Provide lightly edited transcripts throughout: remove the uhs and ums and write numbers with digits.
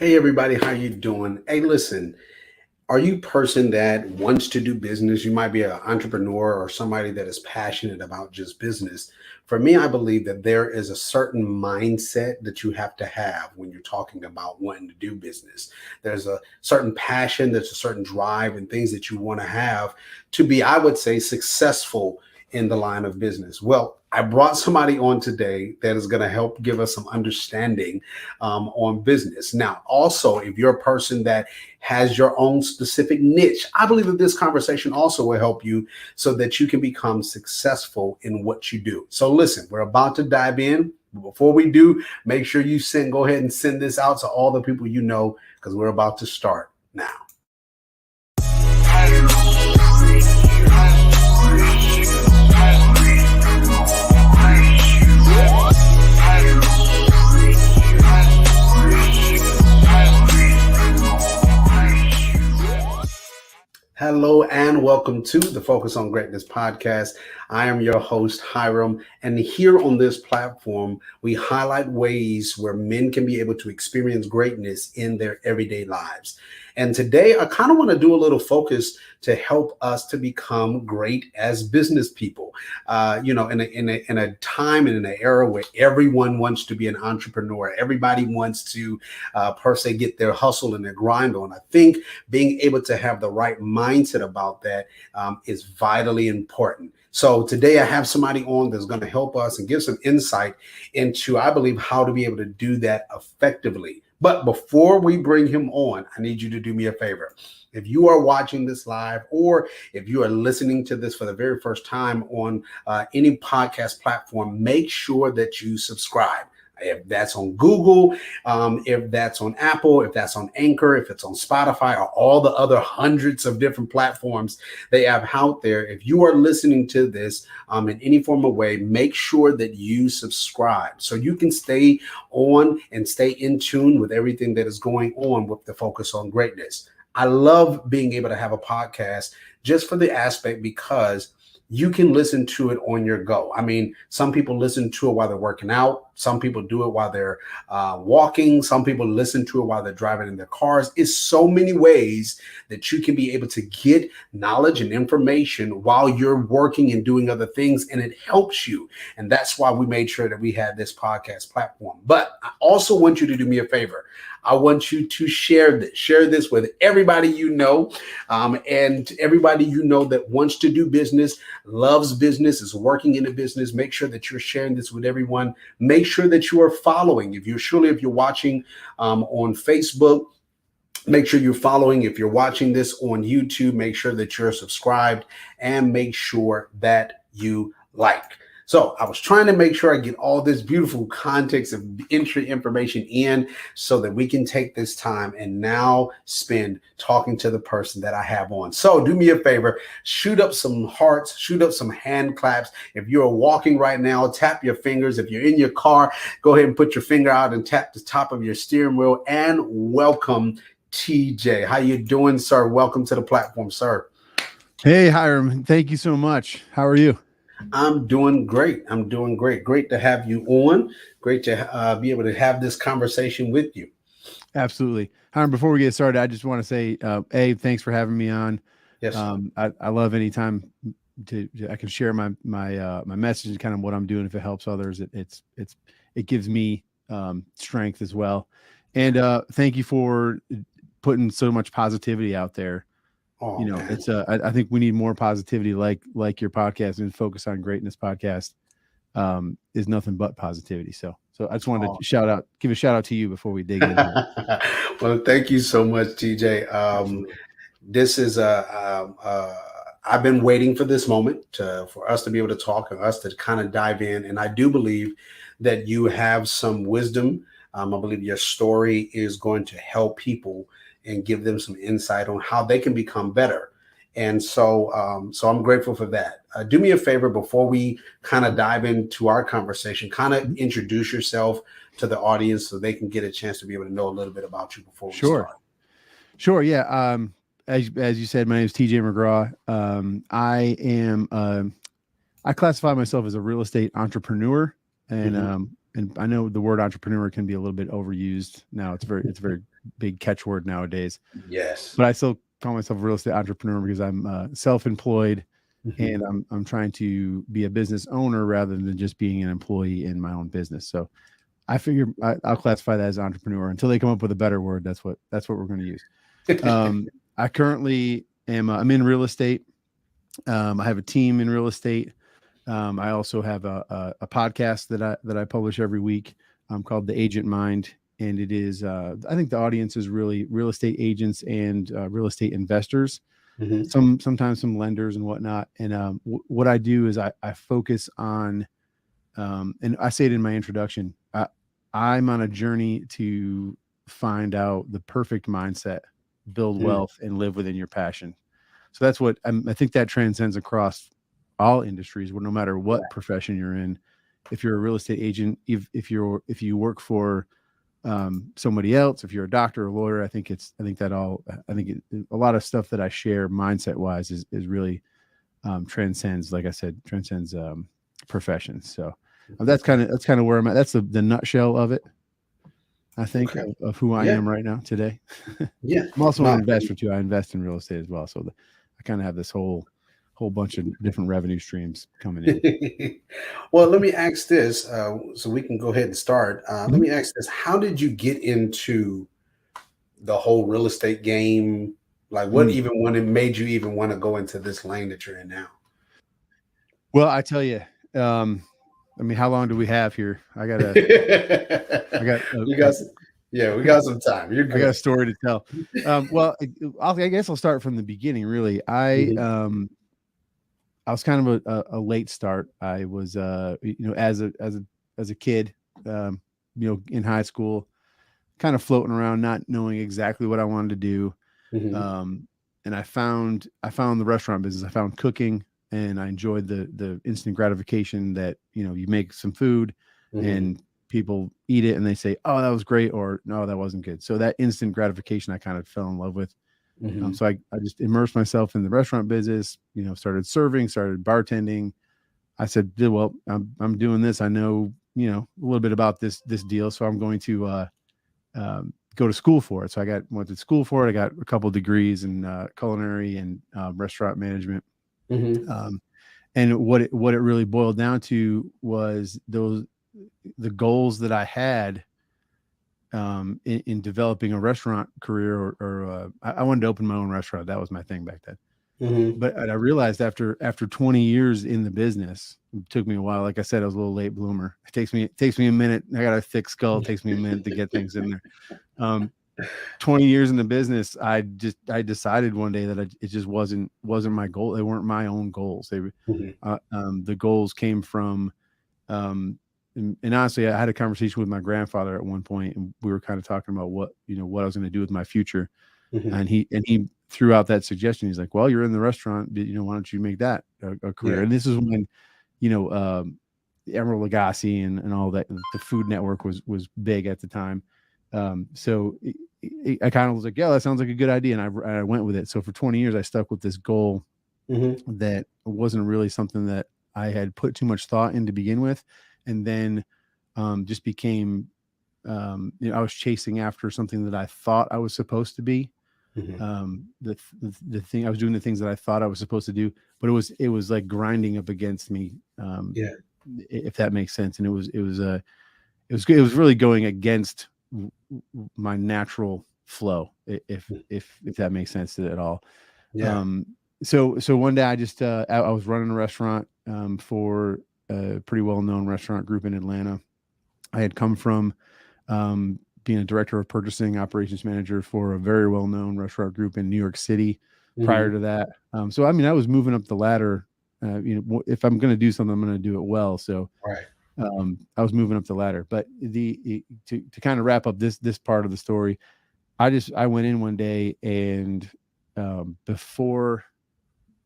Hey everybody, how you doing? Hey, listen, are you a person that wants to do business? You might be an entrepreneur or somebody that is passionate about just business. For me, I believe that there is a certain mindset that you have to have when you're talking about wanting to do business. There's a certain passion, there's a certain drive and things that you want to have to be, I would say, successful in the line of business. Well, I brought somebody on today that is going to help give us some understanding on business. Now, also, if you're a person that has your own specific niche, I believe that this conversation also will help you so that you can become successful in what you do. So listen, we're about to dive in. Before we do, make sure you go ahead and send this out to all the people you know, because we're about to start now. Hello and welcome to the Focus on Greatness podcast. I am your host, Hiram, and here on this platform, we highlight ways where men can be able to experience greatness in their everyday lives. And today, I kind of want to do a little focus to help us to become great as business people. In a time and in an era where everyone wants to be an entrepreneur, everybody wants to per se get their hustle and their grind on. I think being able to have the right mindset about that is vitally important. So today I have somebody on that's going to help us and give some insight into, I believe, how to be able to do that effectively. But before we bring him on, I need you to do me a favor. If you are watching this live, or if you are listening to this for the very first time on any podcast platform, make sure that you subscribe. If that's on Google, if that's on Apple, if that's on Anchor, if it's on Spotify, or all the other hundreds of different platforms they have out there, if you are listening to this in any form of way, make sure that you subscribe so you can stay on and stay in tune with everything that is going on with the Focus on Greatness. I love being able to have a podcast just for the aspect because you can listen to it on your go. I mean, some people listen to it while they're working out. Some people do it while they're walking. Some people listen to it while they're driving in their cars. It's so many ways that you can be able to get knowledge and information while you're working and doing other things, and it helps you. And that's why we made sure that we had this podcast platform. But I also want you to do me a favor. I want you to share this with everybody you know, and everybody you know that wants to do business, loves business, is working in a business. Make sure that you're sharing this with everyone. Make sure that you are following. If you're watching on Facebook, make sure you're following. If you're watching this on YouTube, make sure that you're subscribed and make sure that you like. So I was trying to make sure I get all this beautiful context of entry information in so that we can take this time and now spend talking to the person that I have on. So do me a favor, shoot up some hearts, shoot up some hand claps. If you're walking right now, tap your fingers. If you're in your car, go ahead and put your finger out and tap the top of your steering wheel, and welcome TJ. How you doing, sir? Welcome to the platform, sir. Hey, Hiram. Thank you so much. How are you? I'm doing great. Great to have you on. Great to be able to have this conversation with you. Absolutely. Hiram, before we get started, I just want to say, thanks for having me on. Yes. I love any time I can share my message and kind of what I'm doing. If it helps others, it gives me strength as well. And thank you for putting so much positivity out there. Oh, it's I think we need more positivity, like your podcast, and Focus on Greatness podcast is nothing but positivity. So I just wanted to give a shout out to you before we dig in. Well, thank you so much, TJ. This is I've been waiting for this moment for us to be able to talk and us to kind of dive in. And I do believe that you have some wisdom. I believe your story is going to help people and give them some insight on how they can become better. And so I'm grateful for that. Do me a favor before we kind of dive into our conversation, kind of introduce yourself to the audience so they can get a chance to be able to know a little bit about you before we start. Sure. Yeah. As you said, my name is TJ McGraw. I classify myself as a real estate entrepreneur, and I know the word entrepreneur can be a little bit overused now. It's very big catchword nowadays. Yes. But I still call myself a real estate entrepreneur because I'm self-employed, Mhm. and I'm trying to be a business owner rather than just being an employee in my own business. So I figure I'll classify that as entrepreneur until they come up with a better word. That's what we're going to use. I currently am I'm in real estate. I have a team in real estate. I also have a podcast that I publish every week, called The Agent Mind, and it is I think the audience is really real estate agents and real estate investors. Mhm. Sometimes some lenders and whatnot. And what I do is I focus on, and I say it in my introduction. I'm on a journey to find out the perfect mindset, build Mm. wealth, and live within your passion. So that's what I think that transcends across all industries, where no matter what profession you're in, if you're a real estate agent, if you work for somebody else, if you're a doctor or a lawyer, I think a lot of stuff that I share mindset wise is really transcends, like I said, transcends professions. So that's kind of where I'm at. That's the nutshell of it, I think, Okay. of who I Yeah. am right now today. Yeah. I'm also No. an investor too. I invest in real estate as well. So I kind of have this whole bunch of different revenue streams coming in. Well, let me ask this, so we can go ahead and start. Let Mhm. me ask this: how did you get into the whole real estate game? Like, what Mm. even when it made you even want to go into this lane that you're in now? Well, I tell you, I mean, how long do we have here? I got You got some, yeah, we got some time. You're I got a good. story to tell. Well, I guess I'll start from the beginning. Really, Mhm. I was kind of a late start. I was, as a kid, in high school, kind of floating around, not knowing exactly what I wanted to do. Mhm. Um, and I found the restaurant business. I found cooking, and I enjoyed the instant gratification that, you make some food Mhm. and people eat it and they say, "Oh, that was great," or "No, that wasn't good." So that instant gratification I kind of fell in love with. Mhm. So I just immersed myself in the restaurant business, started serving, started bartending. I said, "Yeah, well, I'm doing this. I know, a little bit about this deal. So I'm going to, go to school for it." So went to school for it. I got a couple of degrees in culinary and restaurant management. Mhm. Um, and what it really boiled down to was the goals that I had in developing a restaurant career, or I wanted to open my own restaurant. That was my thing back then. Mhm. But I realized after 20 years in the business, it took me a while. Like I said, I was a little late bloomer. It takes me a minute. I got a thick skull. It takes me a minute to get things in there. Um, 20 years in the business, I decided one day that it just wasn't my goal. They weren't my own goals. Mhm. The goals came from, and honestly, I had a conversation with my grandfather at one point, and we were kind of talking about what I was going to do with my future. Mhm. And he threw out that suggestion. He's like, "Well, you're in the restaurant, why don't you make that a career?" Yeah. And this is when, Emeril Lagasse and all that, the Food Network was big at the time. So I kind of was like, "Yeah, that sounds like a good idea," and I went with it. So for 20 years, I stuck with this goal Mhm. that wasn't really something that I had put too much thought in to begin with, and then just became, I was chasing after something that I thought I was supposed to be. Mhm. The thing I was doing, the things that I thought I was supposed to do, but it was like grinding up against me, Yeah. if that makes sense. And it was really going against my natural flow, if that makes sense at all. Yeah. Um, so one day I was running a restaurant for a pretty well known restaurant group in Atlanta. I had come from being a director of purchasing, operations manager for a very well known restaurant group in New York City prior Mhm. to that. So I mean, I was moving up the ladder. If I'm going to do something, I'm going to do it well. So Right. I was moving up the ladder. But to kind of wrap up this part of the story, I went in one day, and before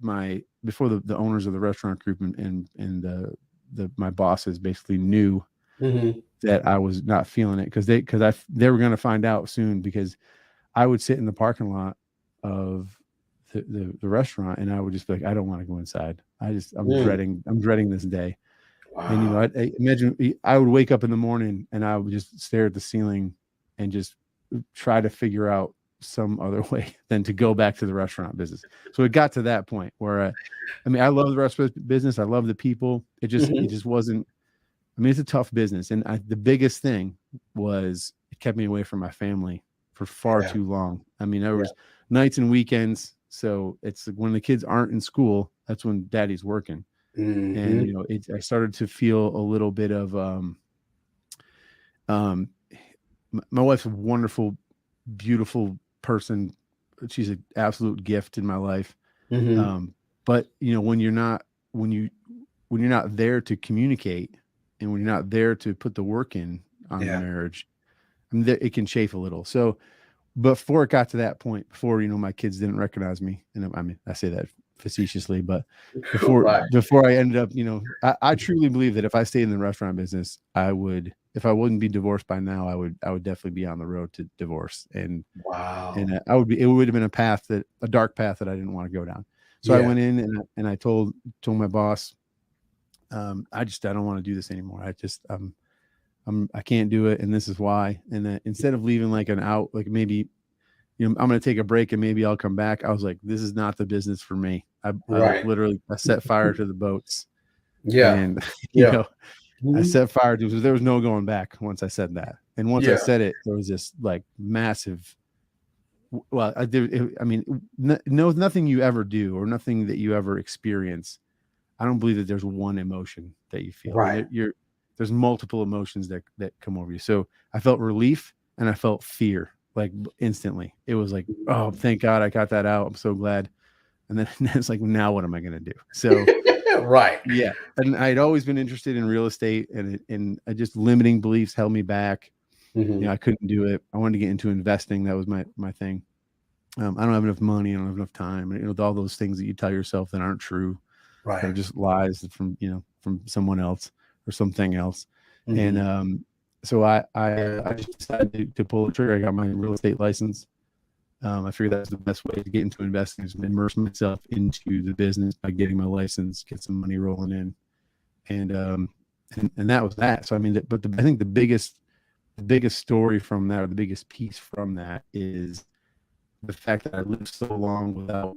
the owners of the restaurant group and my bosses basically knew Mhm. that I was not feeling it, because they were going to find out soon, because I would sit in the parking lot of the restaurant, and I would just be like, I don't want to go inside. Mm. I'm dreading this day. And Wow. I imagine I would wake up in the morning and I would just stare at the ceiling and just try to figure out some other way than to go back to the restaurant business. So it got to that point where I love the restaurant business. I love the people. It just wasn't, it's a tough business. And the biggest thing was it kept me away from my family for far too long. There was nights and weekends. So it's when the kids aren't in school, that's when daddy's working. And, I started to feel a little bit of, my wife's a wonderful, beautiful person. She's an absolute gift in my life. But when you're not there to communicate, and when you're not there to put the work in on the marriage, it can chafe a little. So before it got to that point, before, my kids didn't recognize me, and I say that facetiously, but before I ended up, I truly believe that if I stayed in the restaurant business, if I wouldn't be divorced by now, I would definitely be on the road to divorce. And it would have been a dark path that I didn't want to go down. So I went in and I told my boss, I don't want to do this anymore. I can't do it. And this is why. And instead of leaving like an out, like maybe, I'm going to take a break and maybe I'll come back, I was like, this is not the business for me. I set fire to the boats. And, I set fire to, there was no going back once I said that. And once I said it, there was this like massive, nothing you ever do or nothing that you ever experience, I don't believe that there's one emotion that you feel. Right. There's multiple emotions that come over you. So I felt relief and I felt fear, like instantly. It was like, oh, thank God I got that out. I'm so glad. And then it's like, now what am I going to do? So, right. Yeah. And I'd always been interested in real estate, and I just limiting beliefs held me back. I couldn't do it. I wanted to get into investing. That was my thing. I don't have enough money. I don't have enough time. And, all those things that you tell yourself that aren't true. Right. They're just lies from someone else or something else. And so I just decided to pull the trigger. I got my real estate license. I figured that's the best way to get into investing, is immerse myself into the business by getting my license, get some money rolling in. And that was that. So, I think the biggest story from that, or the biggest piece from that, is the fact that I lived so long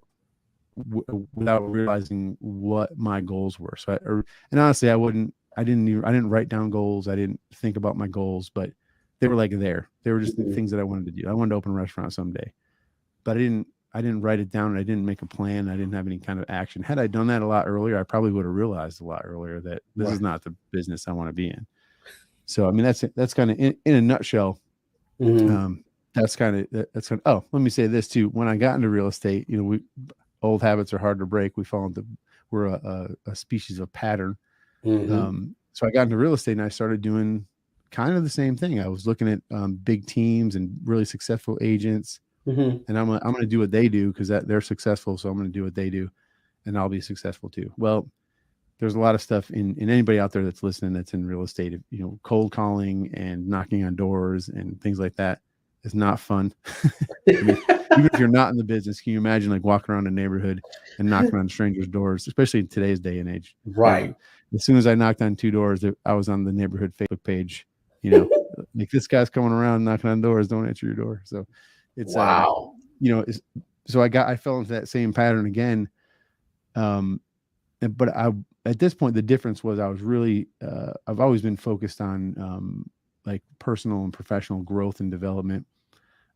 without realizing what my goals were. So, and honestly, I didn't write down goals. I didn't think about my goals, but they were like there. They were just the things that I wanted to do. I wanted to open a restaurant someday, but I didn't write it down. And I didn't make a plan. I didn't have any kind of action. Had I done that a lot earlier, I probably would have realized a lot earlier that this is not the business I want to be in. So, that's kind of in a nutshell. That's kind of, oh, let me say this too. When I got into real estate, old habits are hard to break. We're a species of pattern. So I got into real estate and I started doing kind of the same thing. I was looking at big teams and really successful agents, and I'm going to do what they do because they're successful. So I'm going to do what they do, and I'll be successful too. Well, there's a lot of stuff in anybody out there that's listening that's in real estate. Cold calling and knocking on doors and things like that is not fun. Even if you're not in the business, can you imagine like walking around a neighborhood and knocking on strangers' doors, especially in today's day and age? Right. As soon as I knocked on 2 doors, I was on the neighborhood Facebook page, like, this guy's coming around knocking on doors, don't answer your door. So it's, wow. So I fell into that same pattern again. But at this point, the difference was I was really, I've always been focused on like personal and professional growth and development.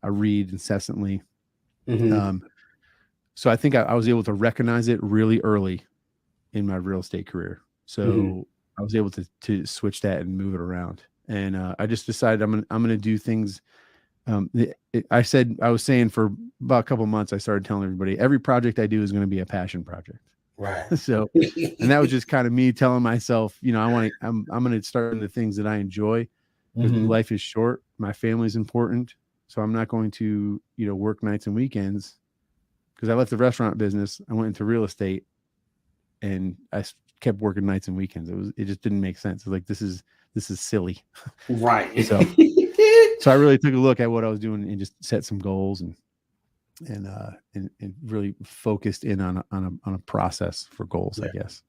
I read incessantly. So I think I was able to recognize it really early in my real estate career. So I was able to switch that and move it around. And I just decided I'm going to do things. I was saying for about a couple of months, I started telling everybody every project I do is going to be a passion project. Right. So, and that was just kind of me telling myself, I'm going to start doing the things that I enjoy, because life is short. My family's important. So I'm not going to, work nights and weekends, because I left the restaurant business. I went into real estate and I kept working nights and weekends. It just didn't make sense. It was like, this is silly. Right. So I really took a look at what I was doing and just set some goals and really focused in on a process for goals, I guess.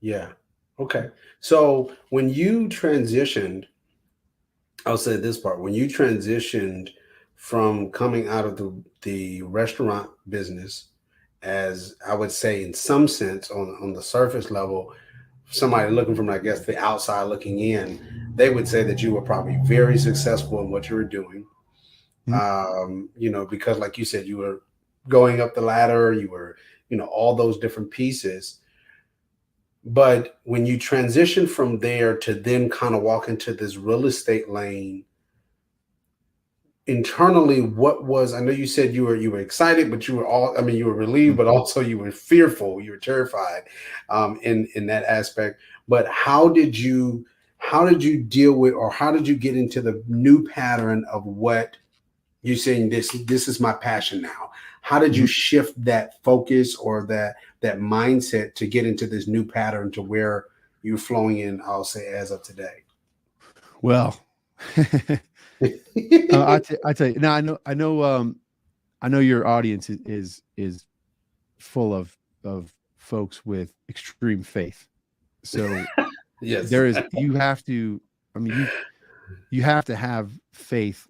Yeah. Okay. So when you transitioned, I'll say this part, when you transitioned from coming out of the restaurant business, as I would say, in some sense, on the surface level, somebody looking from, I guess, the outside looking in, they would say that you were probably very successful in what you were doing. Mhm. Because like you said, you were going up the ladder, you were, all those different pieces. But when you transition from there to then kind of walk into this real estate lane, internally, what was, I know you said you were excited, but you were all, I mean, you were relieved, but also you were fearful, you were terrified, in that aspect. But how did you deal with, or how did you get into the new pattern of what you're saying, this is my passion now? How did you Mhm. shift that focus or that mindset to get into this new pattern to where you're flowing in, I'll say, as of today? Well, I tell you now. I know your audience is full of folks with extreme faith. So Yes. there is you have to. I mean you have to have faith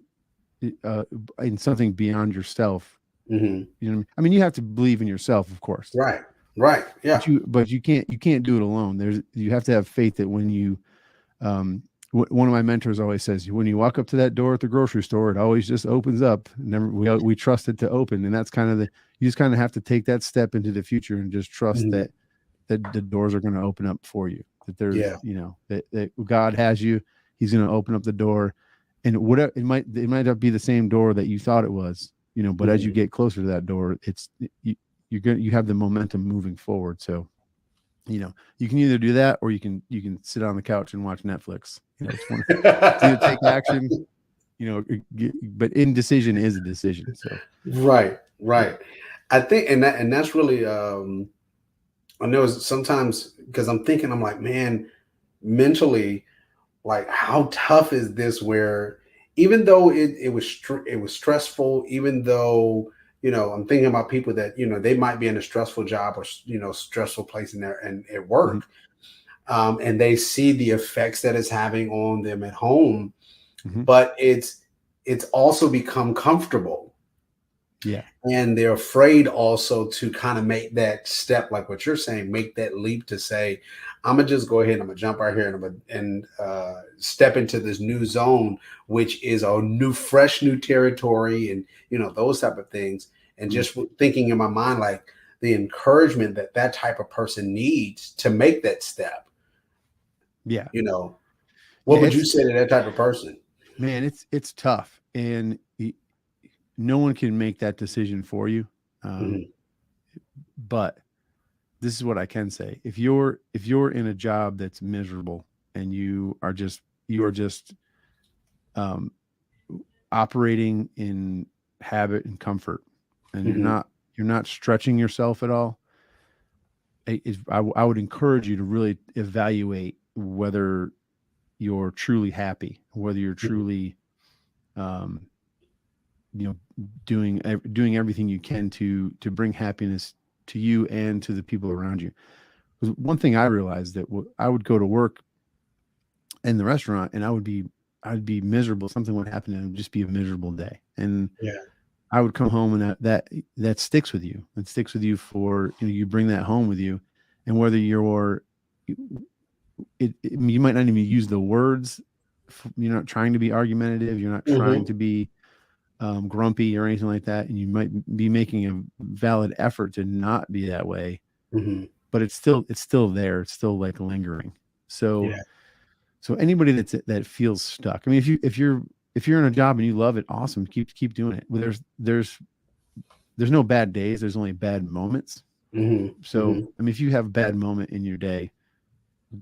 uh, in something beyond yourself. Hmm. You know what I mean? I mean, you have to believe in yourself, of course, Right. Right. Yeah. but you can't do it alone. You have to have faith that when you um, one of my mentors always says, when you walk up to that door at the grocery store, it always just opens up. Never we trust it to open, and that's kind of you just kind of have to take that step into the future and just trust Mhm. that the doors are going to open up for you. That there's Yeah. that God has you. He's going to open up the door, and whatever it might not be the same door that you thought it was. But as you Mhm. get closer to that door, you have the momentum moving forward. So you can either do that or you can sit on the couch and watch Netflix. It's one. It's either take action, but indecision is a decision. So Right. Right. I think, and that's really, I know sometimes, because I'm thinking, I'm like, man, mentally, like, how tough is this, where even though it was stressful, even though, I'm thinking about people that, they might be in a stressful job, or stressful place in there and at mhm, work, and they see the effects that it's having on them at home, mhm. but it's also become comfortable, Yeah, and they're afraid also to kind of make that step, like what you're saying, make that leap to say, I'm gonna just go ahead and I'm gonna jump right here, and step into this new zone, which is a fresh new territory, and those type of things. And mhm, just thinking in my mind, like, the encouragement that type of person needs to make that step. yeah, you know yeah. what would you say to that type of person? Man, it's tough, and no one can make that decision for you. Um, Hmm. but this is what I can say: if you're in a job that's miserable and you are just um, operating in habit and comfort, and Hmm. you're not stretching yourself at all, I would encourage you to really evaluate whether you're truly happy, whether you're truly um, you know doing everything you can to bring happiness to you and to the people around you. Because one thing I realized that I would go to work in the restaurant and I'd be miserable. Something would happen and it would just be a miserable day. And Yeah. I would come home and that sticks with you. It sticks with you for you bring that home with you, and whether you might not even use the words. You're not trying to be argumentative. You're not trying Hmm. to be grumpy or anything like that, and you might be making a valid effort to not be that way. Hmm. But it's still there. It's still like lingering. So Yeah. so anybody that feels stuck. I mean, if you're in a job and you love it, awesome. Keep doing it. Well, there's no bad days. There's only bad moments. Hmm. So Hmm. I mean, if you have a bad moment in your day,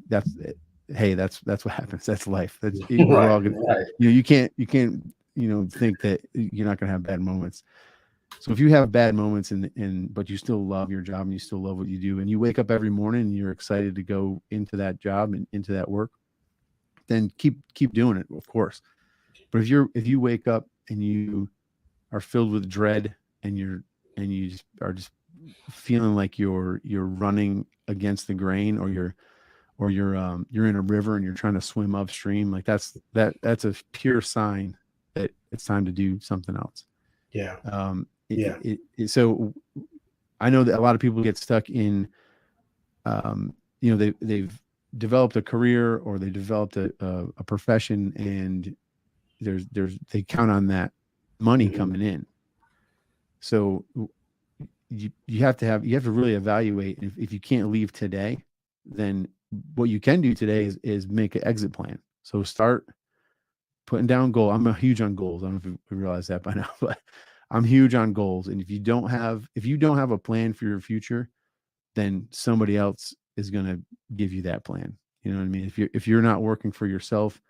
that's it. Hey, that's what happens. That's life. We're Right. all gonna. Right. You can't think that you're not gonna have bad moments. So if you have bad moments but you still love your job and you still love what you do and you wake up every morning and you're excited to go into that job and into that work, then keep doing it, of course. But if you wake up and you are filled with dread and you just are just feeling like you're running against the grain, or you're in a river and you're trying to swim upstream, like that's a pure sign. that it's time to do something else. Yeah. Yeah. So I know that a lot of people get stuck in, they've developed a career or they developed a profession, and they count on that money coming in. So you have to really evaluate. If you can't leave today, then what you can do today is make an exit plan. So start putting down goal. I'm huge on goals. I don't know if you realize that by now, but I'm huge on goals. And if you don't have a plan for your future, then somebody else is going to give you that plan. You know what I mean? If you're not working for yourself,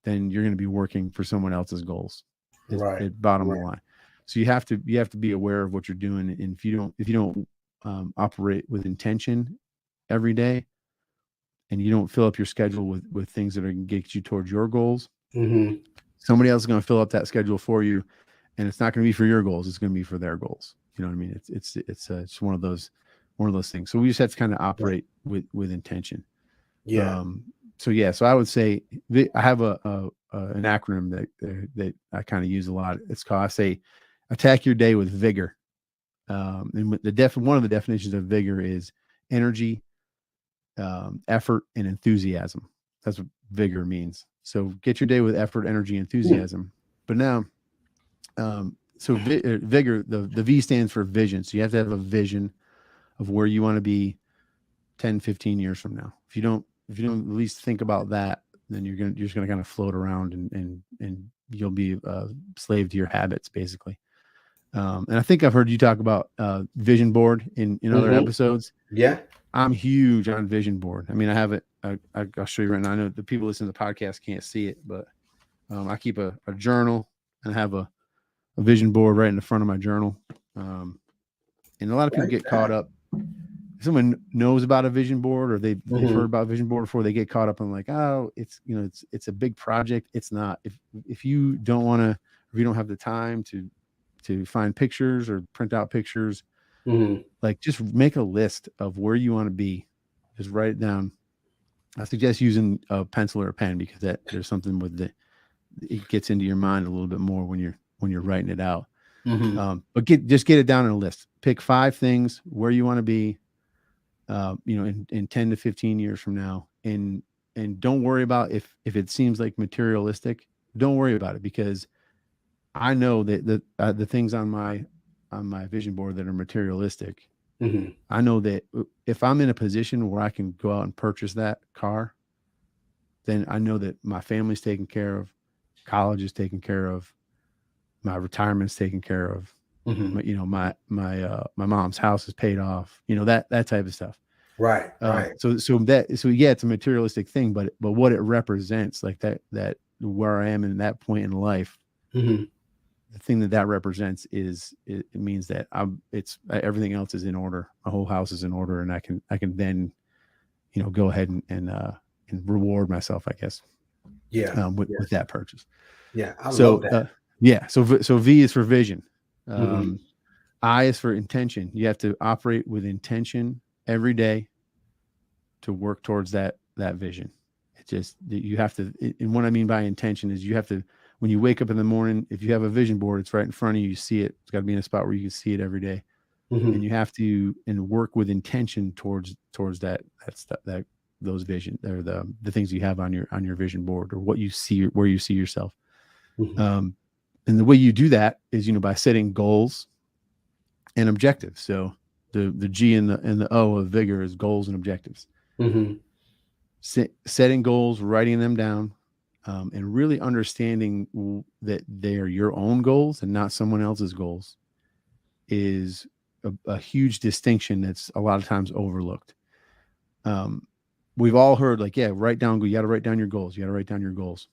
then you're going to be working for someone else's goals. Bottom line. So you have to be aware of what you're doing. And if you don't operate with intention every day, and you don't fill up your schedule with things that are going to get you towards your goals, somebody else is going to fill up that schedule for you, and it's not going to be for your goals. It's going to be for their goals. You know what I mean? It's one of those things. So we just have to kind of operate with intention. Yeah. So I would say I have an acronym that I kind of use a lot. It's called, I say, attack your day with vigor. And one of the definitions of vigor is energy, effort, and enthusiasm. That's what vigor means. So get your day with effort, energy, enthusiasm. But now, vigor, the V stands for vision. So you have to have a vision of where you want to be 10, 15 years from now. If you don't at least think about that, then you're just going to kind of float around and you'll be a slave to your habits, basically. And I think I've heard you talk about vision board in other episodes. Yeah. I'm huge on vision board. I mean, I have it. I'll show you right now. I know the people listening to the podcast can't see it, but I keep a journal and I have a vision board right in the front of my journal. And a lot of people get caught up. If someone knows about a vision board or they've heard about vision board before, they get caught up on like, oh, it's a big project. It's not. If you don't want to, if you don't have the time to find pictures or print out pictures, like just make a list of where you want to be. Just write it down. I suggest using a pencil or a pen because there's something with it gets into your mind a little bit more when you're writing it out. But just get it down on a list. Pick 5 things where you want to be, in 10 to 15 years from now. And don't worry about if it seems like materialistic, don't worry about it, because I know that the things on my vision board that are materialistic, I know that if I'm in a position where I can go out and purchase that car, then I know that my family's taken care of, college is taken care of, my retirement's taken care of, my mom's house is paid off, that type of stuff. Right. So yeah, it's a materialistic thing, but what it represents, like that where I am in that point in life, the thing that represents is it means that everything else is in order. My whole house is in order, and I can then, go ahead and reward myself, I guess. Yeah. With that purchase. Yeah. I love that. So V is for vision. I is for intention. You have to operate with intention every day to work towards that vision. It's just you have to, and what I mean by intention is you have to, when you wake up in the morning, if you have a vision board, it's right in front of you, you see it. It's got to be in a spot where you can see it every day. And you have to work with intention towards that stuff, those vision or the things you have on your vision board, or what you see, where you see yourself. And the way you do that is, by setting goals and objectives. So the G and the O of vigor is goals and objectives. Setting goals, writing them down, and really understanding that they are your own goals and not someone else's goals is a huge distinction that's a lot of times overlooked. We've all heard like, you got to write down your goals. You got to write down your goals.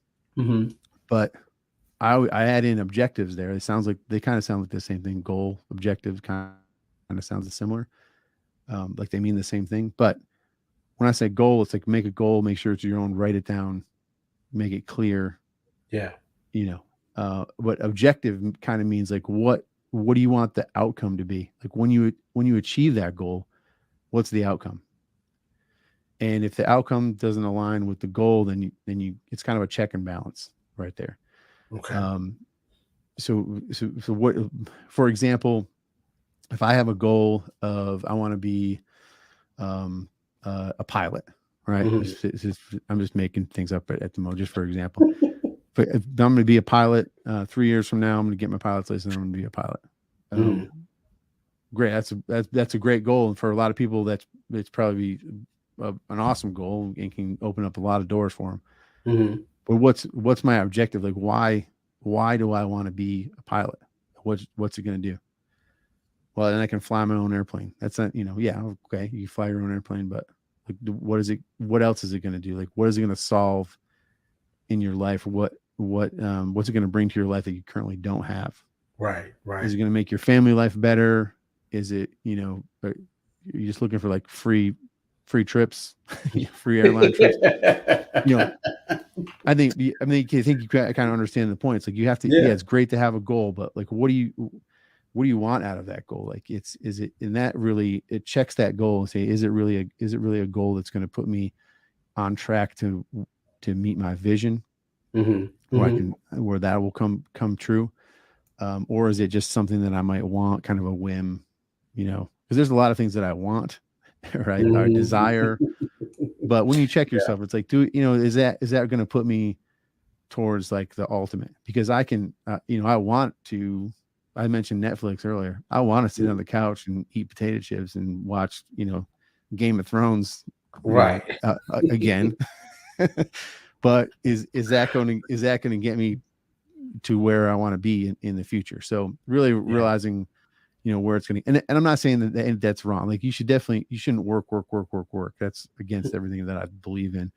But I add in objectives there. They kind of sound like the same thing. Goal, objective kind of sounds similar. Like they mean the same thing. But when I say goal, it's like make a goal, make sure it's your own, write it down, make it clear. Yeah. But objective kind of means like, what do you want the outcome to be? Like when you achieve that goal, what's the outcome? And if the outcome doesn't align with the goal, then it's kind of a check and balance right there. Okay. so what, for example, if I have a goal of, I want to be a pilot, right? I'm just making things up at the moment, just for example. But if I'm going to be a pilot 3 years from now, I'm going to get my pilot's license and I'm going to be a pilot. Great. That's a great goal. And for a lot of people, it's probably an awesome goal and can open up a lot of doors for them. But what's my objective? Like, why do I want to be a pilot? What's it going to do? Well, then I can fly my own airplane. That's not, yeah, okay, you fly your own airplane, but like, what else is it going to do? Like, what is it going to solve in your life? What's it going to bring to your life that you currently don't have? Right. Is it going to make your family life better? Is it, are you just looking for like free trips, free airline trips? I think you kind of understand the point. It's like, you have to, it's great to have a goal, but like, what do you want out of that goal? Like, is it, and that really, it checks that goal and say, is it really a goal that's going to put me on track to meet my vision, where that will come true? Or is it just something that I might want, kind of a whim, because there's a lot of things that I want, right? Or desire. But when you check yourself, it's like, is that going to put me towards like the ultimate? Because I can, I mentioned Netflix earlier. I want to sit on the couch and eat potato chips and watch, Game of Thrones, again. But is that going to get me to where I want to be in the future? So really realizing, where it's going to, and I'm not saying that that's wrong. Like, you shouldn't work. That's against everything that I believe in.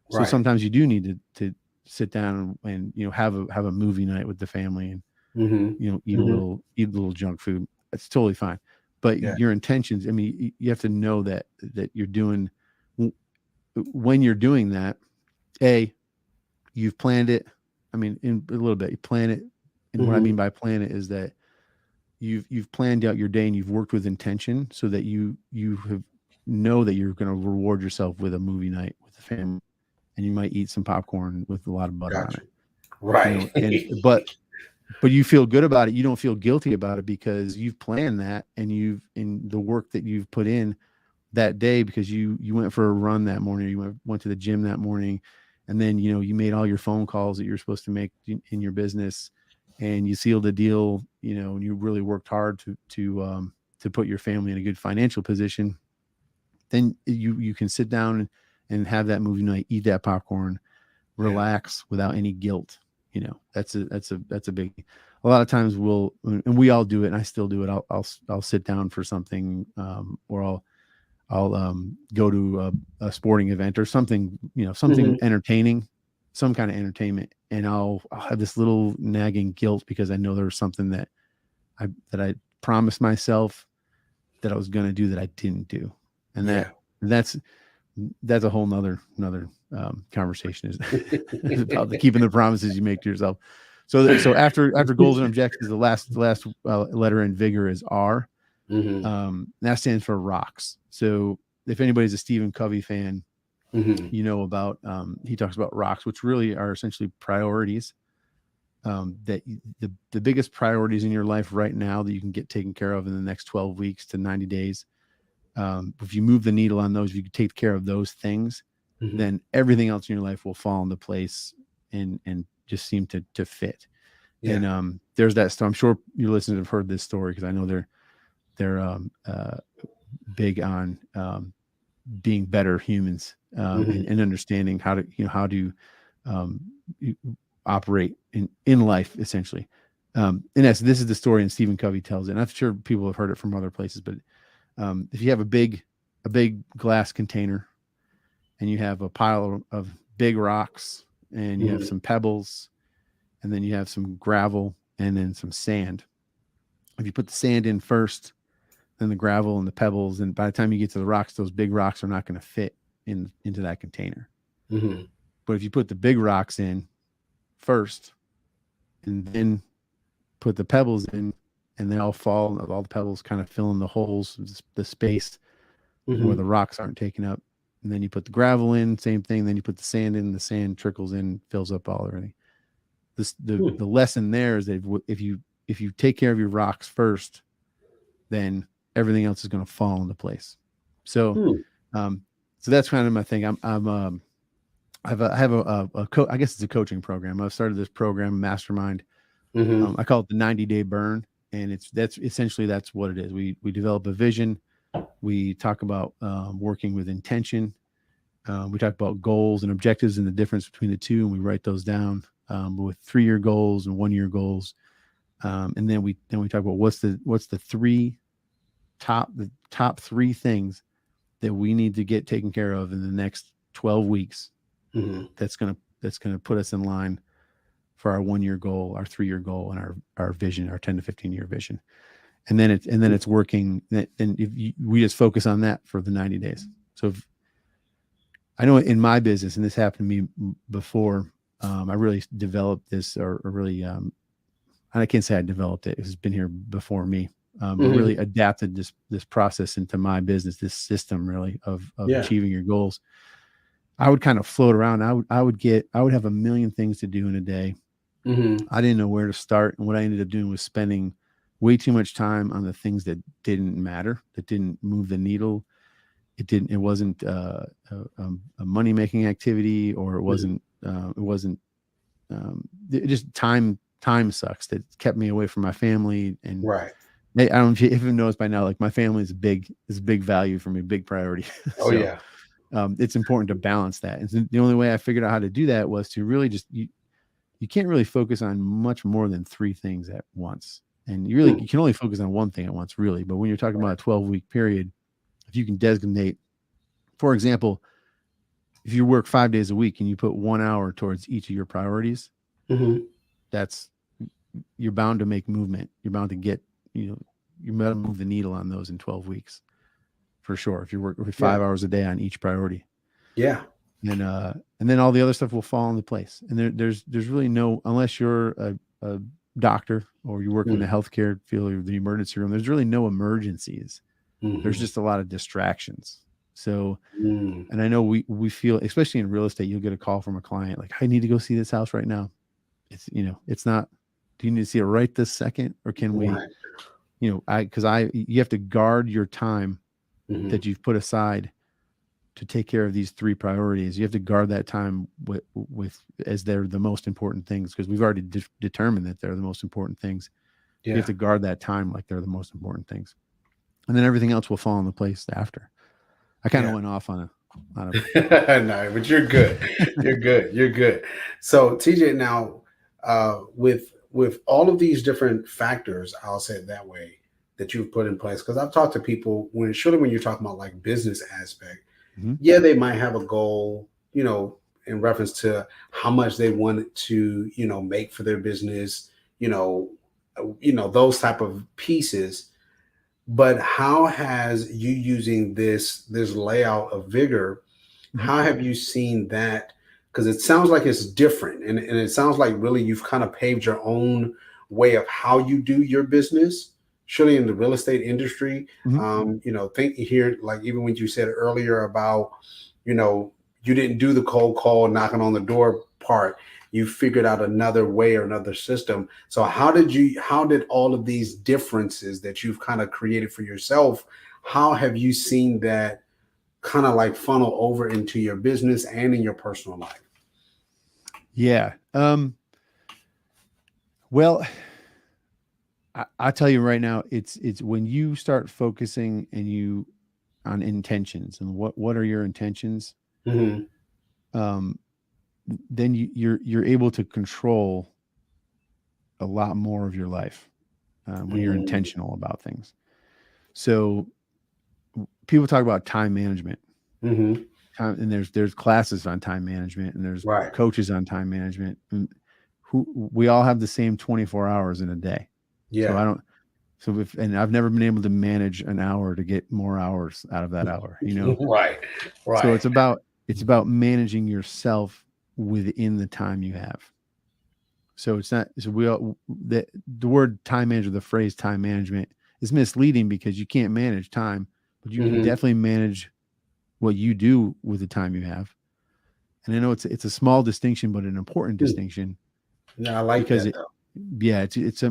So sometimes you do need to sit down and have a movie night with the family and eat a little junk food. That's totally fine. But your intentions, I mean, you have to know that you're doing, when you're doing that, you've planned it. I mean, in a little bit, you plan it. And what I mean by plan it is that you've planned out your day and you've worked with intention so that you know that you're going to reward yourself with a movie night with the family, and you might eat some popcorn with a lot of butter on it. Right. But you feel good about it. You don't feel guilty about it because you've planned that, and in the work that you've put in that day, because you went for a run that morning, or you went to the gym that morning, and then you made all your phone calls that you're supposed to make in your business, and you sealed a deal, and you really worked hard to put your family in a good financial position. Then you can sit down and have that movie night, eat that popcorn, relax without any guilt. That's a big, a lot of times and we all do it, and I still do it. I'll sit down for something, or I'll go to a sporting event or something, something entertaining, some kind of entertainment. And I'll have this little nagging guilt because I know there was something that I promised myself that I was going to do that I didn't do. And that's a whole nother conversation is about keeping the promises you make to yourself. So after goals and objectives, the last letter in vigor is R. That stands for rocks. So if anybody's a Stephen Covey fan, about he talks about rocks, which really are essentially priorities. That the biggest priorities in your life right now that you can get taken care of in the next 12 weeks to 90 days. If you move the needle on those, if you can take care of those things, then everything else in your life will fall into place and just seem to fit. And there's that story. I'm sure your listeners have heard this story because I know they're big on being better humans and understanding how to operate in life, essentially. And this is the story, and Stephen Covey tells it. And I'm sure people have heard it from other places, but if you have a big glass container and you have a pile of big rocks and you have some pebbles and then you have some gravel and then some sand, if you put the sand in first, then the gravel and the pebbles, and by the time you get to the rocks, those big rocks are not going to fit into that container. But if you put the big rocks in first and then put the pebbles in, and they all fall, all the pebbles kind of fill in the holes, the space where the rocks aren't taken up. And then you put the gravel in, same thing. Then you put the sand in, the sand trickles in, fills up all everything. the lesson there is that if you take care of your rocks first, then everything else is going to fall into place. So, so that's kind of my thing. I have I guess it's a coaching program. I've started this program, Mastermind. I call it the 90-day burn. And that's essentially what it is. We develop a vision. We talk about working with intention. We talk about goals and objectives and the difference between the two, and we write those down with 3-year goals and 1-year goals. And then we talk about what's the top 3 things that we need to get taken care of in the next 12 weeks. That's gonna put us in line for our 1-year goal, our 3-year goal, and our vision, our 10 to 15-year vision. And then it's working. And we just focus on that for the 90 days. So I know in my business, and this happened to me before, I really developed this, or really, I can't say I developed it. It's been here before me. But really adapted this process into my business, this system really of achieving your goals. I would kind of float around. I would have a million things to do in a day. I didn't know where to start. And what I ended up doing was spending way too much time on the things that didn't matter, that didn't move the needle. It wasn't a money-making activity, or just time sucks. That kept me away from my family. And Right. I don't know if you even noticed by now, like my family is a big value for me, big priority. Oh, yeah. It's important to balance that. And the only way I figured out how to do that was to really just, you can't really focus on much more than 3 things at once. And you can only focus on one thing at once, really. But when you're talking about a 12-week period, if you can designate, for example, if you work 5 days a week and you put 1 hour towards each of your priorities, you're bound to make movement. You're bound to get, you're bound to move the needle on those in 12 weeks, for sure. If you work 5 hours a day on each priority. Yeah. And then all the other stuff will fall into place. And there's really no, unless you're a doctor or you work in the healthcare field or the emergency room, there's really no emergencies. There's just a lot of distractions. So, and I know we feel, especially in real estate, you'll get a call from a client like, I need to go see this house right now. It's not, do you need to see it right this second? Or can we, you have to guard your time that you've put aside to take care of these 3 priorities. You have to guard that time with as they're the most important things, because we've already determined that they're the most important things. Yeah. You have to guard that time like they're the most important things, and then everything else will fall into place after. I kind of went off on a no, but you're good. You're good. So TJ, now with all of these different factors, I'll say it that way, that you've put in place, because I've talked to people when you're talking about like business aspect, they might have a goal, in reference to how much they want to, make for their business, those type of pieces. But how has you using this layout of Vigor, how have you seen that? Because it sounds like it's different, and it sounds like really you've kind of paved your own way of how you do your business, surely in the real estate industry. Think here, like even when you said earlier about, you didn't do the cold call, knocking on the door part. You figured out another way or another system. So how did all of these differences that you've kind of created for yourself, how have you seen that kind of like funnel over into your business and in your personal life? Yeah. Well, I tell you right now, it's when you start focusing on intentions and what are your intentions, then you're able to control a lot more of your life when you're intentional about things. So people talk about time management, time, and there's classes on time management, and there's coaches on time management, and we all have the same 24 hours in a day. Yeah. And I've never been able to manage an hour to get more hours out of that hour, Right. So it's about managing yourself within the time you have. So it's not, so the word time manager, the phrase time management is misleading, because you can't manage time, but you can definitely manage what you do with the time you have. And I know it's a small distinction, but an important distinction. Yeah, I like because that though.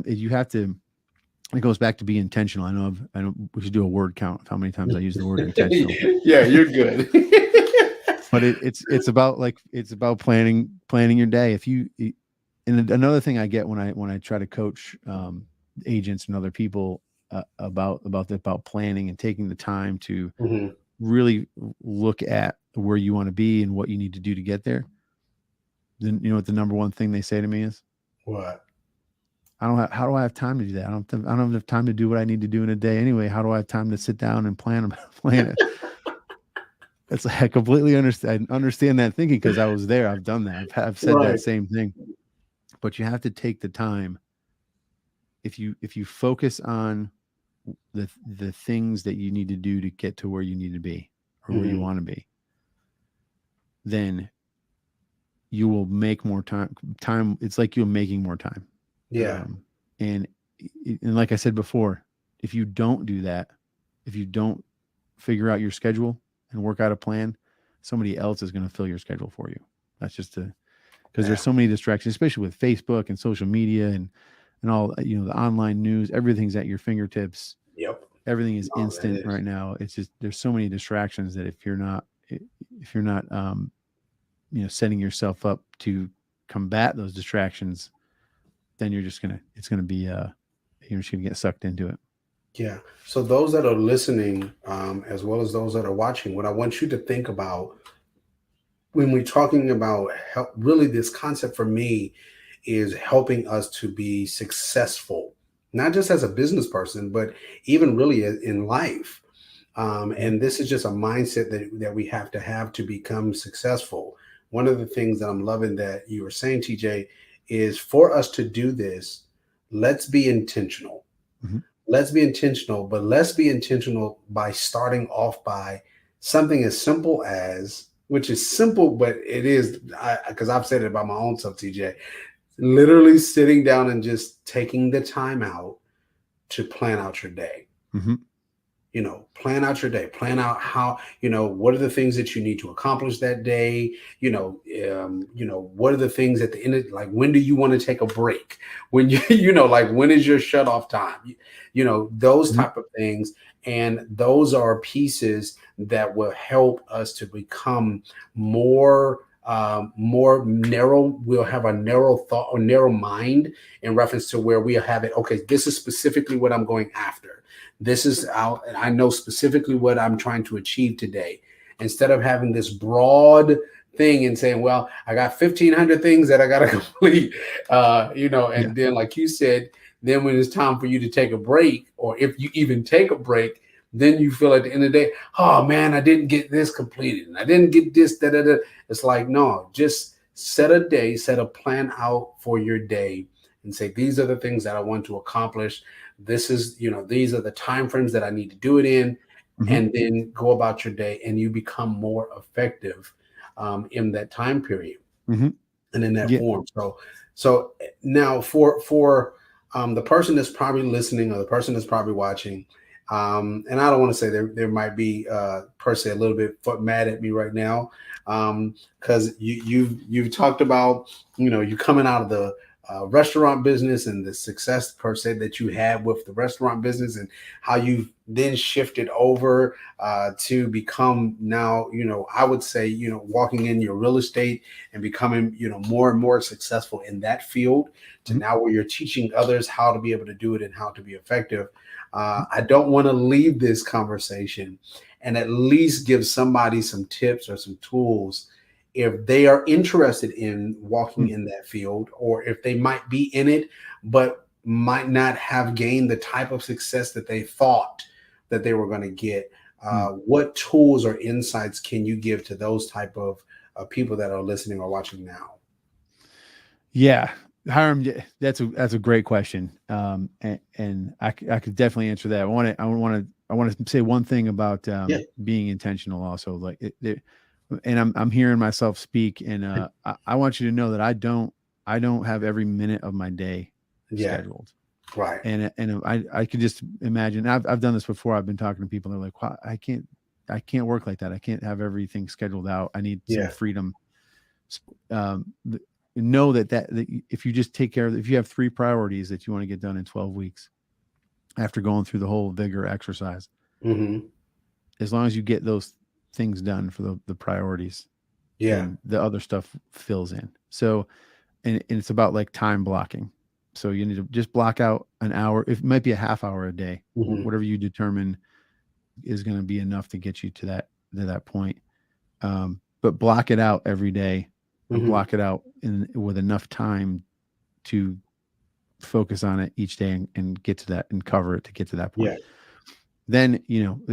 you have to. It goes back to be intentional. I know we should do a word count of how many times I use the word intentional. Yeah, you're good. But it's about planning your day. And another thing I get when I try to coach agents and other people about planning and taking the time to Hmm. really look at where you want to be and what you need to do to get there. Then you know what the number one thing they say to me is? What? How do I have time to do that? I don't have enough time to do what I need to do in a day anyway. How do I have time to sit down and plan it? It's like I completely understand that thinking because I was there. I've done that. I've said Right. that same thing. But you have to take the time. If you focus on the things that you need to do to get to where you need to be or where you want to be, then you will make more time. It's like you're making more time. Yeah. And like I said before, if you don't do that, if you don't figure out your schedule and work out a plan, somebody else is going to fill your schedule for you. That's just because there's so many distractions, especially with Facebook and social media and all, the online news, everything's at your fingertips. Yep. Everything is instant right now. It's just, there's so many distractions that if you're not setting yourself up to combat those distractions, then you're just going to get sucked into it. Yeah. So those that are listening, as well as those that are watching, what I want you to think about when we're talking about help, really this concept for me is helping us to be successful, not just as a business person, but even really in life. And this is just a mindset that we have to become successful. One of the things that I'm loving that you were saying, TJ, is for us to do this, let's be intentional. Mm-hmm. Let's be intentional, but let's be intentional by starting off by something as simple as, which is simple, but it is, because I've said it about my own self, TJ, literally sitting down and just taking the time out to plan out your day. Mm-hmm. Plan out your day, plan out how, what are the things that you need to accomplish that day? What are the things at the end of, like, when do you want to take a break? When like, when is your shut off time? Those Mm-hmm. type of things. And those are pieces that will help us to become more narrow. We'll have a narrow thought or narrow mind in reference to where we have it. Okay, this is specifically what I'm going after. This is out, and I know specifically what I'm trying to achieve today. Instead of having this broad thing and saying, well, I got 1,500 things that I got to complete, and then, like you said, then when it's time for you to take a break, or if you even take a break, then you feel at the end of the day, oh man, I didn't get this completed, and I didn't get this, da-da-da. It's like, no, just set a plan out for your day and say, these are the things that I want to accomplish. This is, these are the time frames that I need to do it in, and then go about your day, and you become more effective in that time period and in that form. So now for the person that's probably listening or the person that's probably watching, and I don't want to say there might be per se a little bit mad at me right now, because you've talked about you coming out of the restaurant business and the success per se that you had with the restaurant business, and how you've then shifted over to become now, I would say, walking in your real estate and becoming, more and more successful in that field, to now where you're teaching others how to be able to do it and how to be effective. I don't want to leave this conversation and at least give somebody some tips or some tools if they are interested in walking in that field, or if they might be in it, but might not have gained the type of success that they thought that they were going to get. What tools or insights can you give to those type of people that are listening or watching now? Yeah, Hiram, that's a great question. And I could definitely answer that. I want to say one thing about being intentional also, like and I'm hearing myself speak, and I want you to know that I don't have every minute of my day scheduled. Right. And I could just imagine, I've done this before. I've been talking to people, and they're like, wow, I can't work like that. I can't have everything scheduled out. I need some freedom. know that if you just take care of, if you have 3 priorities that you want to get done in 12 weeks, after going through the whole vigor exercise, as long as you get those things done for the priorities, then the other stuff fills in. So, and it's about like time blocking. So you need to just block out an hour. It might be a half hour a day, whatever you determine is going to be enough to get you to that point. But block it out every day, and block it out with enough time to focus on it each day and get to that and cover it to get to that point. Then,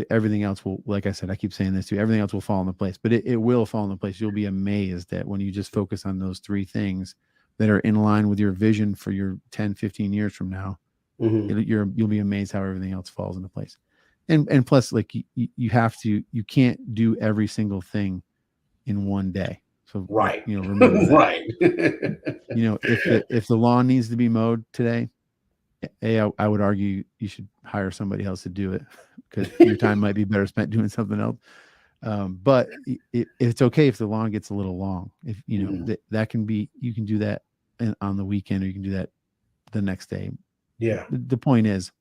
everything else will, like I said, I keep saying this too, everything else will fall into place, but it will fall into place. You'll be amazed that when you just focus on those 3 things that are in line with your vision for your 10, 15 years from now, you'll be amazed how everything else falls into place. And plus, like you can't do every single thing in one day. So remember that. If the lawn needs to be mowed today, I would argue you should hire somebody else to do it, because your time might be better spent doing something else. But it's okay if the lawn gets a little long. If that can be, you can do that on the weekend, or you can do that the next day. Yeah. The point is,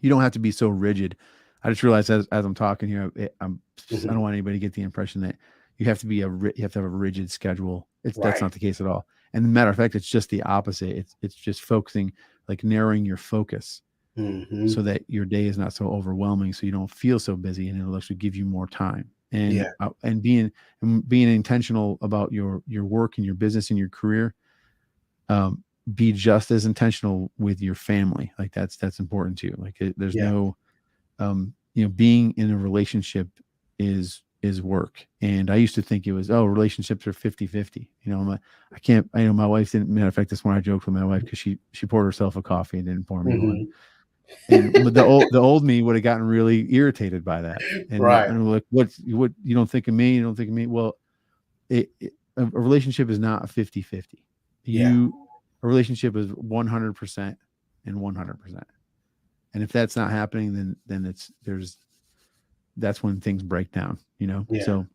you don't have to be so rigid. I just realized as I'm talking here, I don't want anybody to get the impression that you have to be you have to have a rigid schedule. That's not the case at all. And as a matter of fact, it's just the opposite. It's just focusing, like narrowing your focus, so that your day is not so overwhelming, so you don't feel so busy, and it'll actually give you more time. And being intentional about your work and your business and your career. Be just as intentional with your family. Like that's important too. Like there's no, being in a relationship is work. And I used to think it was, relationships are 50-50. My wife didn't, matter of fact, that's when I joked with my wife, because she poured herself a coffee and didn't pour me one. But the old me would have gotten really irritated by that. And I'm like, what, you don't think of me? You don't think of me? Well, a relationship is not a 50-50. A relationship is 100% and 100%. And if that's not happening, then that's when things break down, So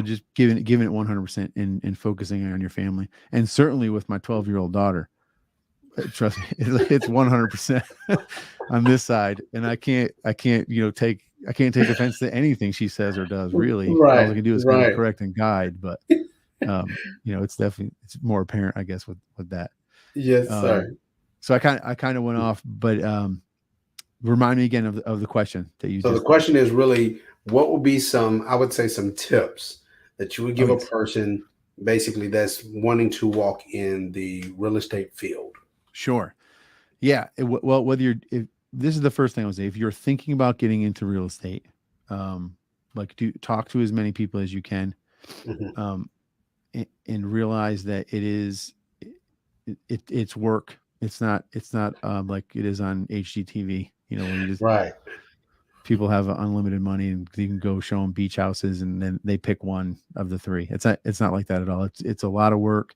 just giving it 100% and focusing on your family. And certainly with my 12-year-old daughter, trust me, it's 100% on this side. And I can't take offense to anything she says or does, really. All I can do is kind of correct and guide, but it's more apparent, I guess, with that. Yes, sir. So I kind of went off, but remind me again of the question that you. So the question is really, what would be some tips that you would give a person basically that's wanting to walk in the real estate field? Sure. Yeah. Well, this is the first thing I would say, if you're thinking about getting into real estate, talk to as many people as you can. And realize that it's work. It's not like it is on HGTV, when you just people have unlimited money and you can go show them beach houses and then they pick one of the 3. It's not like that at all. It's a lot of work.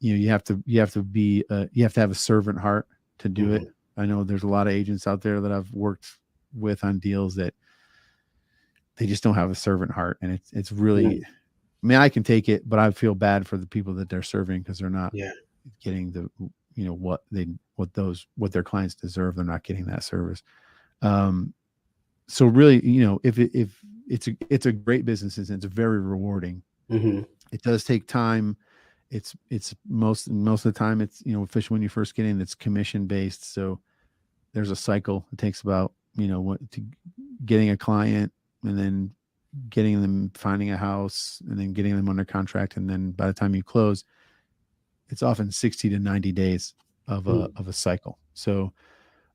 You have to have a servant heart to do it. I know there's a lot of agents out there that I've worked with on deals that they just don't have a servant heart, and it's really. I mean, I can take it, but I feel bad for the people that they're serving, because they're not getting the, what their clients deserve. They're not getting that service. So really, if it's a great business, and it's very rewarding. It does take time. It's most of the time it's, especially when you first get in, it's commission based. So there's a cycle. It takes about, getting a client, and then getting them, finding a house, and then getting them under contract. And then by the time you close, it's often 60 to 90 days of a cycle. So,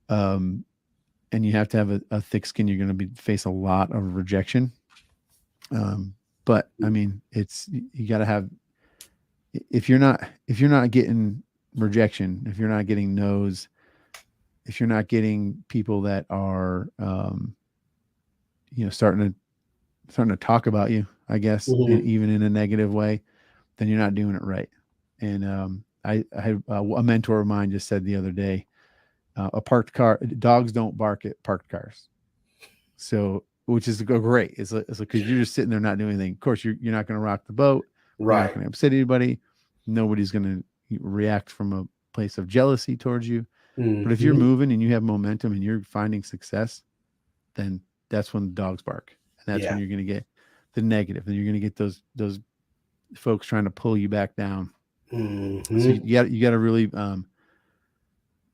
and you have to have a thick skin. You're going to face a lot of rejection. But I mean, you got to have, if you're not getting rejection, if you're not getting no's, if you're not getting people that are, starting to talk about you, I guess, even in a negative way, then you're not doing it right. And I had a mentor of mine just said the other day, a parked car, dogs don't bark at parked cars. So, which is great. It's like, because you're just sitting there not doing anything. Of course, you're not going to rock the boat. Right. You're not going to upset anybody. nobody's going to react from a place of jealousy towards you. Mm-hmm. But if you're moving and you have momentum and you're finding success, then that's when the dogs bark. And that's when you're going to get the negative, and you're going to get those folks trying to pull you back down. Mm-hmm. So you got to really, I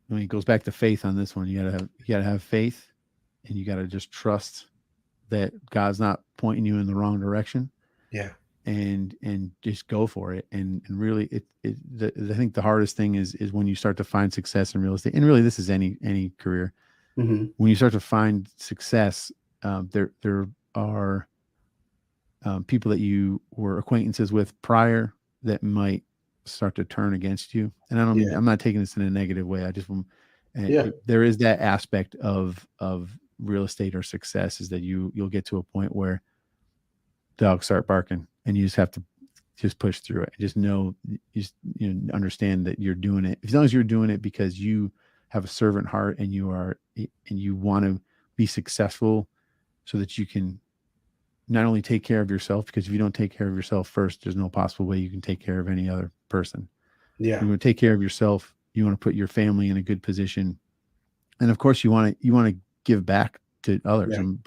mean, it goes back to faith on this one. You got to have faith, and you got to just trust that God's not pointing you in the wrong direction. Yeah. And just go for it. And really I think the hardest thing is when you start to find success in real estate, and really this is any career. Mm-hmm. When you start to find success, there are people that you were acquaintances with prior that might start to turn against you. And I don't mean, I'm not taking this in a negative way. I just want, there is that aspect of real estate or success, is that you'll get to a point where dogs start barking, and you just have to just push through it. Just know, understand that you're doing it. As long as you're doing it because you have a servant heart and you want to be successful, so that you can not only take care of yourself, because if you don't take care of yourself first, there's no possible way you can take care of any other person. Yeah. You want to take care of yourself. You want to put your family in a good position. And of course you want to give back to others. Yeah. And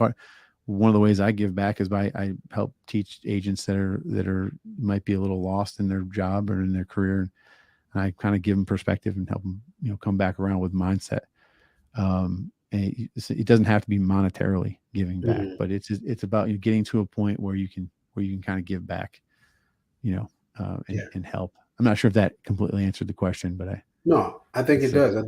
one of the ways I give back is I help teach agents that are might be a little lost in their job or in their career. And I kind of give them perspective and help them, come back around with mindset. And it doesn't have to be monetarily giving back, but it's about you getting to a point where you can kind of give back, and help. I'm not sure if that completely answered the question, but I think it does. I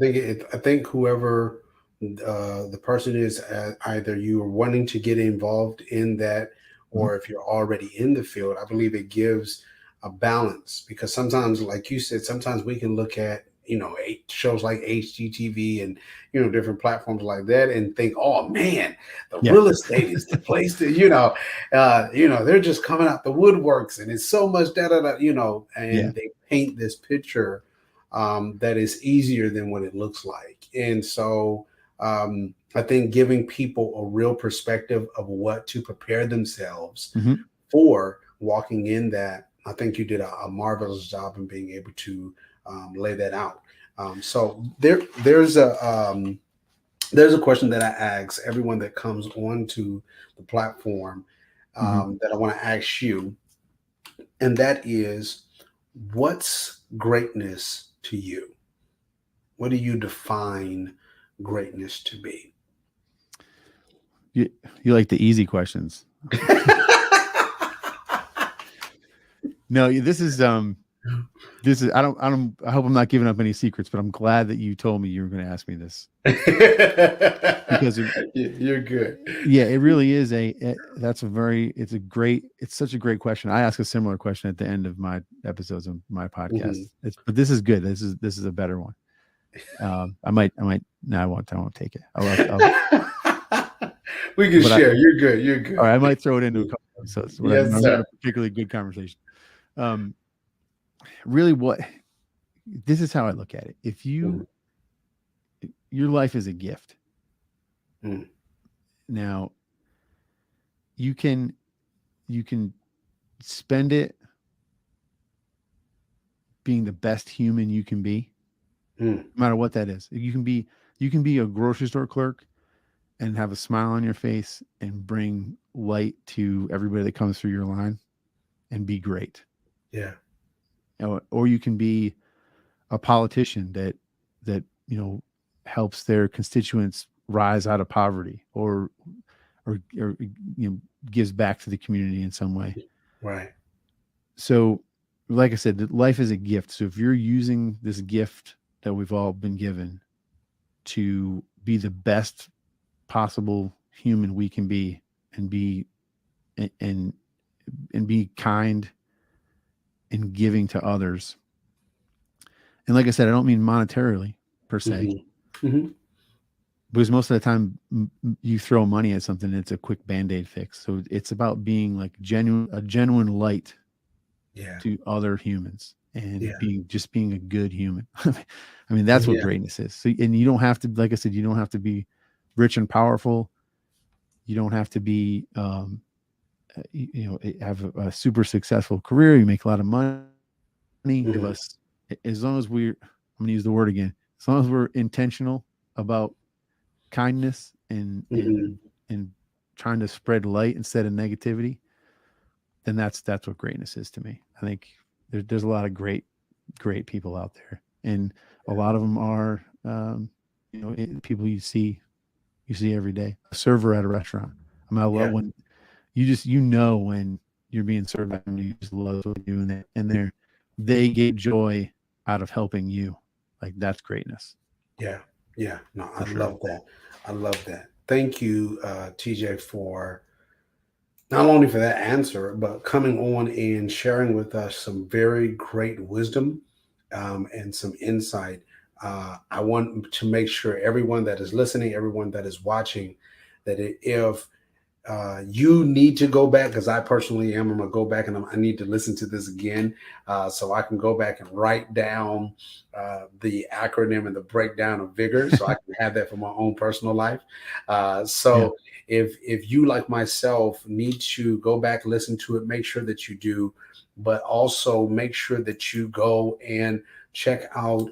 think whoever the person is, either you are wanting to get involved in that, or if you're already in the field, I believe it gives a balance, because sometimes, like you said, sometimes we can look at, shows like HGTV and, different platforms like that and think, oh man, the real estate is the place to, they're just coming out the woodworks and it's so much and they paint this picture that is easier than what it looks like. And so I think giving people a real perspective of what to prepare themselves for walking in that, I think you did a marvelous job in being able to lay that out. So there's a question that I ask everyone that comes onto the platform that I want to ask you, and that is, what's greatness to you? What do you define greatness to be? You like the easy questions. No, this is I hope I'm not giving up any secrets, but I'm glad that you told me you were going to ask me this. Because you're good. Yeah, it really is it's such a great question. I ask a similar question at the end of my episodes of my podcast. But this is good. This is a better one. I won't take it. We can share. You're good. All right, I might throw it into a couple episodes. Yes, sir. A particularly good conversation. Really, this is how I look at it. If your life is a gift. Now you can spend it being the best human you can be, no matter what that is. You can be a grocery store clerk and have a smile on your face and bring light to everybody that comes through your line and be great. Yeah. Or you can be a politician that helps their constituents rise out of poverty, or gives back to the community in some way. Right. So, like I said, life is a gift. So if you're using this gift that we've all been given to be the best possible human we can be, and be kind and giving to others. And like I said, I don't mean monetarily per se, because most of the time you throw money at something, it's a quick Band-Aid fix. So it's about being like a genuine light to other humans, and being a good human. I mean, that's what greatness is. So, and you don't have to, like I said, you don't have to be rich and powerful. You don't have to be, have a super successful career. You make a lot of money. Many of us, as long as I'm going to use the word again, as long as we're intentional about kindness and trying to spread light instead of negativity, then that's what greatness is to me. I think there's a lot of great people out there, and a lot of them are, people you see every day. A server at a restaurant. I mean, I love when when you're being served, and you just love what you're doing, and they get joy out of helping you. Like, that's greatness. Yeah. No, I love that. Thank you, TJ, for not only for that answer, but coming on and sharing with us some very great wisdom and some insight. I want to make sure everyone that is listening, everyone that is watching, that if you need to go back, because I personally am, I'm going to go back and I need to listen to this again so I can go back and write down the acronym and the breakdown of vigor so I can have that for my own personal life. If you, like myself, need to go back, listen to it, make sure that you do, but also make sure that you go and check out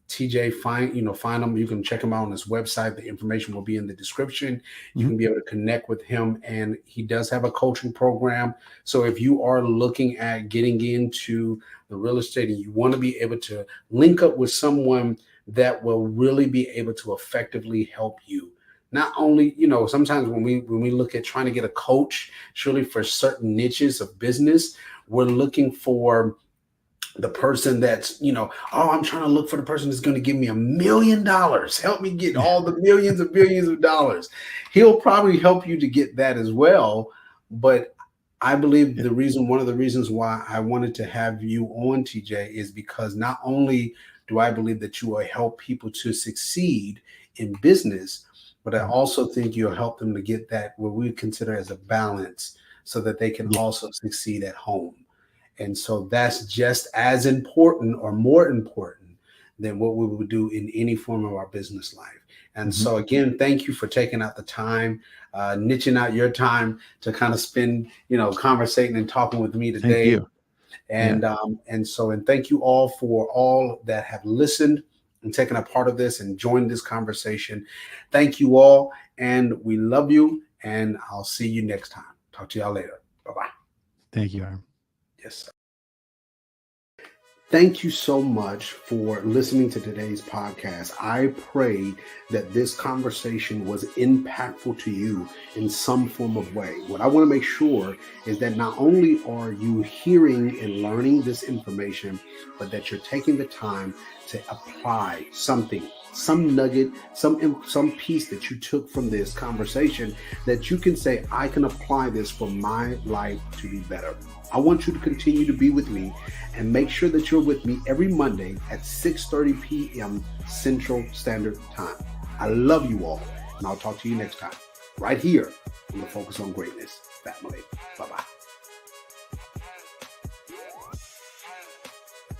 TJ. Find him. You can check him out on his website. The information will be in the description. You can be able to connect with him, and he does have a coaching program. So if you are looking at getting into the real estate and you want to be able to link up with someone that will really be able to effectively help you. Not only, sometimes when we look at trying to get a coach, surely for certain niches of business, we're looking for the person that's, I'm trying to look for the person that's going to give me $1 million. Help me get all the millions and billions of dollars. He'll probably help you to get that as well. But I believe one of the reasons why I wanted to have you on, TJ, is because not only do I believe that you will help people to succeed in business, but I also think you'll help them to get that what we consider as a balance so that they can also succeed at home. And so that's just as important or more important than what we would do in any form of our business life. And so again, thank you for taking out the time, niching out your time to kind of spend, conversating and talking with me today. Thank you. And thank you all for all that have listened and taken a part of this and joined this conversation. Thank you all. And we love you. And I'll see you next time. Talk to y'all later. Bye-bye. Thank you, Hiram. Yes, sir. Thank you so much for listening to today's podcast. I pray that this conversation was impactful to you in some form of way. What I want to make sure is that not only are you hearing and learning this information, but that you're taking the time to apply something, some nugget, some piece that you took from this conversation that you can say, I can apply this for my life to be better. I want you to continue to be with me and make sure that you're with me every Monday at 6:30 p.m. Central Standard Time. I love you all, and I'll talk to you next time right here on the Focus on Greatness family. Bye-bye.